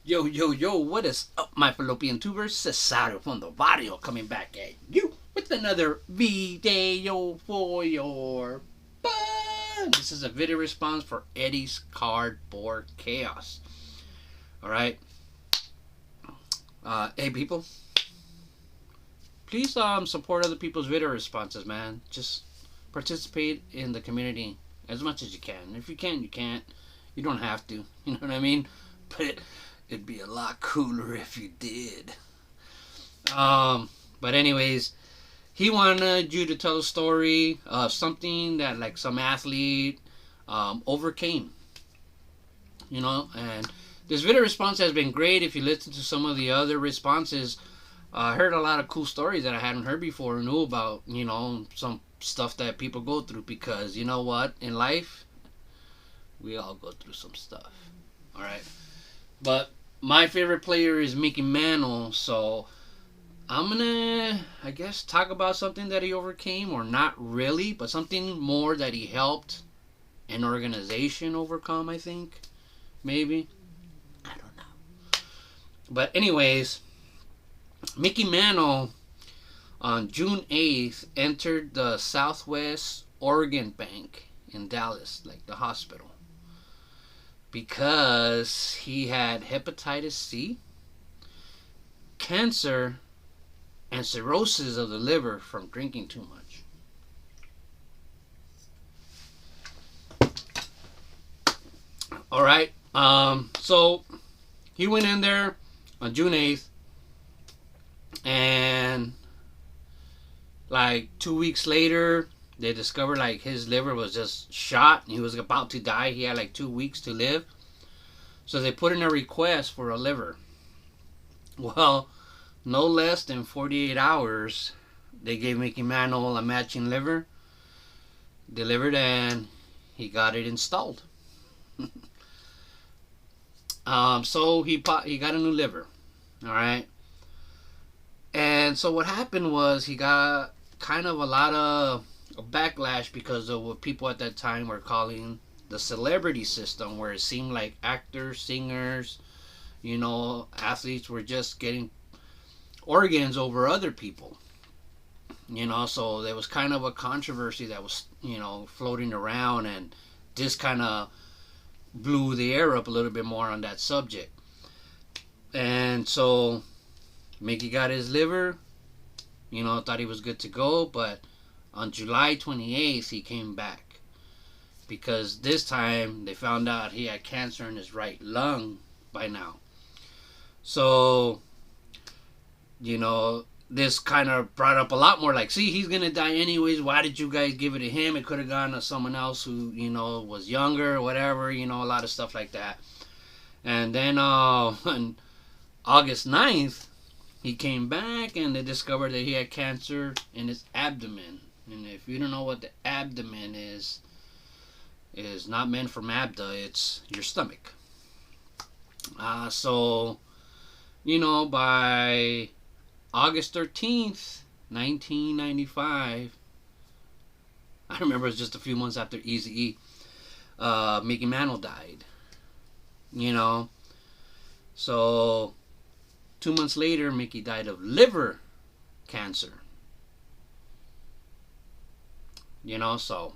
Yo, yo, yo, what is up, my fallopian tubers? Cesario from the barrio coming back at you with another video for your fun. This is a video response for Eddy's Cardboard Chaos. Alright? Hey, people. Please support other people's video responses, man. Just participate in the community as much as you can. If you can't, you can't. You don't have to. You know what I mean? But it'd be a lot cooler if you did. But anyways, he wanted you to tell a story of something that like some athlete overcame. You know, and this video response has been great. If you listen to some of the other responses, I heard a lot of cool stories that I hadn't heard before or knew about, you know, some stuff that people go through, because you know what, in life we all go through some stuff. All right, but my favorite player is Mickey Mantle, so I'm gonna, I guess, talk about something that he overcame, or not really, but something more that he helped an organization overcome, I think. Maybe. I don't know. But anyways, Mickey Mantle on June 8th entered the Southwest Oregon Bank in Dallas, like the hospital, because he had hepatitis C, cancer, and cirrhosis of the liver from drinking too much. Alright, so he went in there on June 8th, and like 2 weeks later, they discovered like his liver was just shot. He was about to die. He had like 2 weeks to live. So they put in a request for a liver. Well, no less than 48 hours, they gave Mickey Mantle a matching liver, delivered, and he got it installed. So he got a new liver. All right. And so what happened was he got kind of a lot of backlash because of what people at that time were calling the celebrity system, where it seemed like actors, singers, you know, athletes were just getting organs over other people. You know, so there was kind of a controversy that was, you know, floating around, and this kind of blew the air up a little bit more on that subject. And so Mickey got his liver, you know, thought he was good to go, but on July 28th, he came back, because this time they found out he had cancer in his right lung by now. So, you know, this kind of brought up a lot more like, see, he's going to die anyways. Why did you guys give it to him? It could have gone to someone else who, you know, was younger or whatever, you know, a lot of stuff like that. And then on August 9th, he came back, and they discovered that he had cancer in his abdomen. And if you don't know what the abdomen is not meant from abda, it's your stomach. So, you know, by August 13th, 1995, I remember it was just a few months after Eazy-E, Mickey Mantle died. You know, so 2 months later, Mickey died of liver cancer. You know, so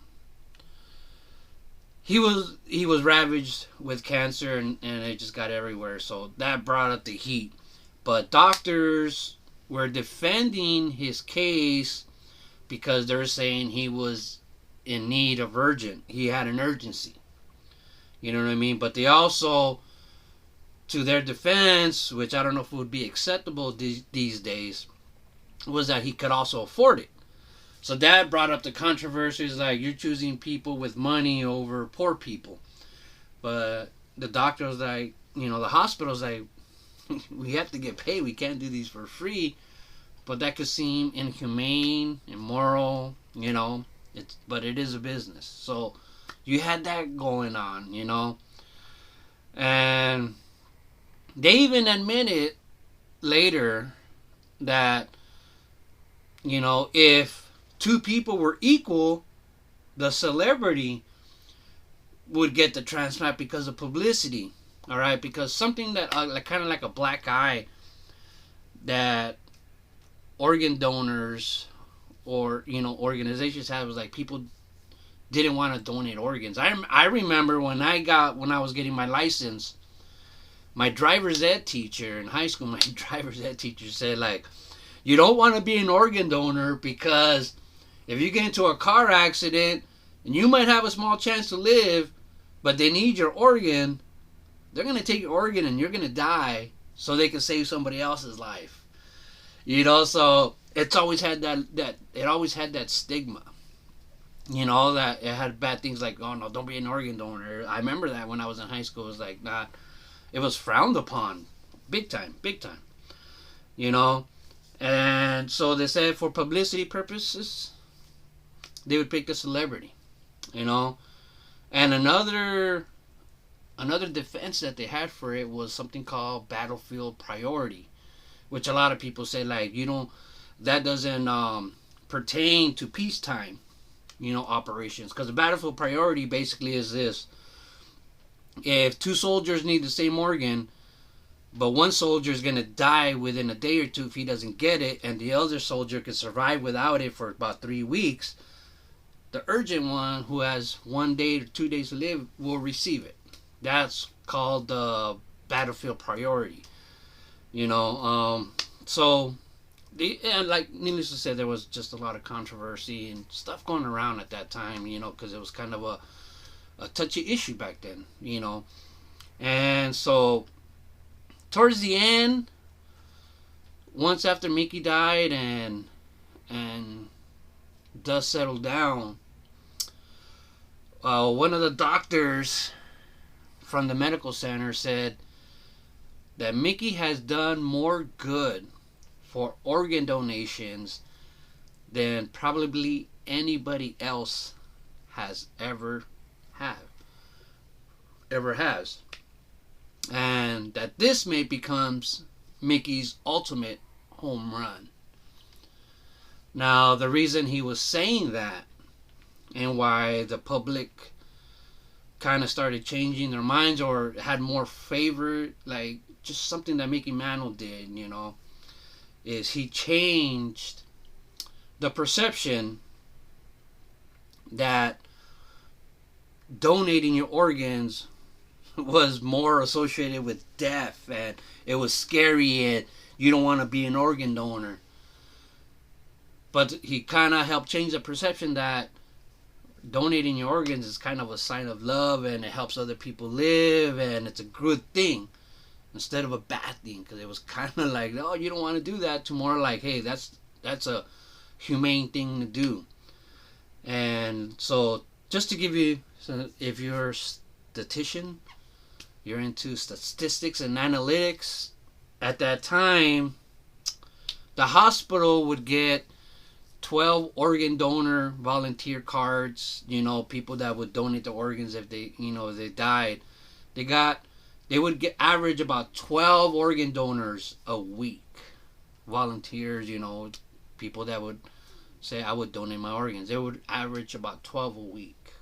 he was ravaged with cancer, and it just got everywhere. So that brought up the heat. But doctors were defending his case because they're saying he was in need of urgent. He had an urgency. You know what I mean? But they also, to their defense, which I don't know if it would be acceptable these days, was that he could also afford it. So that brought up the controversies, like you're choosing people with money over poor people. But the doctor was like, you know, the hospital's like, we have to get paid. We can't do these for free. But that could seem inhumane, immoral, you know. But it is a business. So you had that going on, you know. And they even admitted later that, you know, if two people were equal, the celebrity would get the transplant because of publicity. All right, because something that like kind of like a black eye that organ donors or organizations have was like people didn't want to donate organs. I remember when I was getting my license, my driver's ed teacher in high school, my driver's ed teacher said like, you don't want to be an organ donor because if you get into a car accident and you might have a small chance to live, but they need your organ, they're gonna take your organ and you're gonna die so they can save somebody else's life. So it's always had that stigma. That it had bad things like, oh no, don't be an organ donor. I remember that when I was in high school, it was like, nah, it was frowned upon, big time, big time. And so they said for publicity purposes, they would pick a celebrity, And another defense that they had for it was something called battlefield priority, which a lot of people say like, that doesn't pertain to peacetime, operations, because the battlefield priority basically is this: if two soldiers need the same organ, but one soldier is going to die within a day or two if he doesn't get it, and the other soldier can survive without it for about 3 weeks, the urgent one, who has 1 day or 2 days to live, will receive it. That's called the battlefield priority. So, and like needless to say, there was just a lot of controversy and stuff going around at that time, because it was kind of a touchy issue back then, And so, towards the end, once after Mickey died and dust settled down, one of the doctors from the medical center said that Mickey has done more good for organ donations than probably anybody else has ever has. And that this may becomes Mickey's ultimate home run. Now, the reason he was saying that and why the public kind of started changing their minds or had more favor, like just something that Mickey Mantle did, is he changed the perception that donating your organs was more associated with death and it was scary and you don't want to be an organ donor. But he kind of helped change the perception that donating your organs is kind of a sign of love and it helps other people live and it's a good thing instead of a bad thing, because it was kind of like, oh, you don't want to do that, to more like, hey, that's a humane thing to do. And so just to give you, if you're a statistician, you're into statistics and analytics, at that time the hospital would get 12 organ donor volunteer cards, people that would donate the organs if they, if they died. They would get average about 12 organ donors a week. Volunteers, people that would say, I would donate my organs. They would average about 12 a week.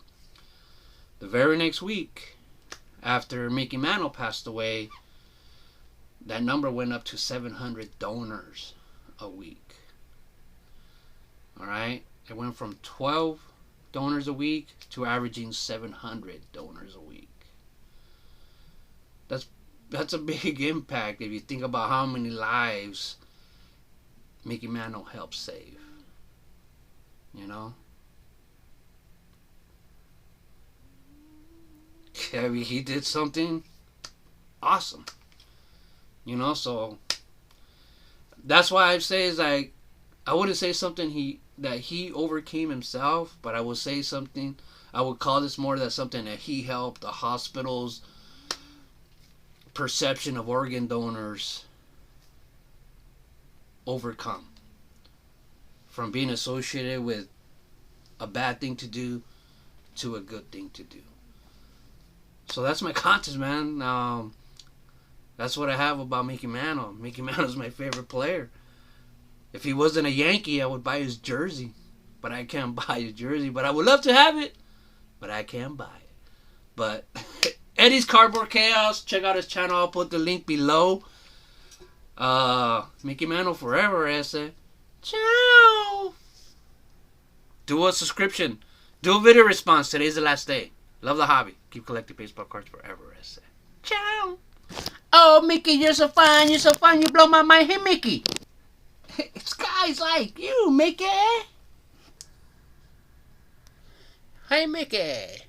The very next week, after Mickey Mantle passed away, that number went up to 700 donors a week. Alright? It went from 12 donors a week to averaging 700 donors a week. That's a big impact if you think about how many lives Mickey Mantle helped save. I mean, he did something awesome. So that's why I say is like, I wouldn't say something that he overcame himself, but I would say something, I would call this more that something that he helped the hospital's perception of organ donors overcome, from being associated with a bad thing to do to a good thing to do. So that's my contest, man. That's what I have about Mickey Mantle. Mickey Mantle's my favorite player. If he wasn't a Yankee, I would buy his jersey. But I can't buy his jersey. But I would love to have it. But I can't buy it. But Eddy's Cardboard Chaos. Check out his channel. I'll put the link below. Mickey Mantle forever, ese. Ciao. Do a subscription. Do a video response. Today's the last day. Love the hobby. Keep collecting baseball cards forever, ese. Ciao. Oh, Mickey, you're so fun. You're so fun. You blow my mind. Hey, Mickey. It's guys like you, Mickey. Hey, Mickey.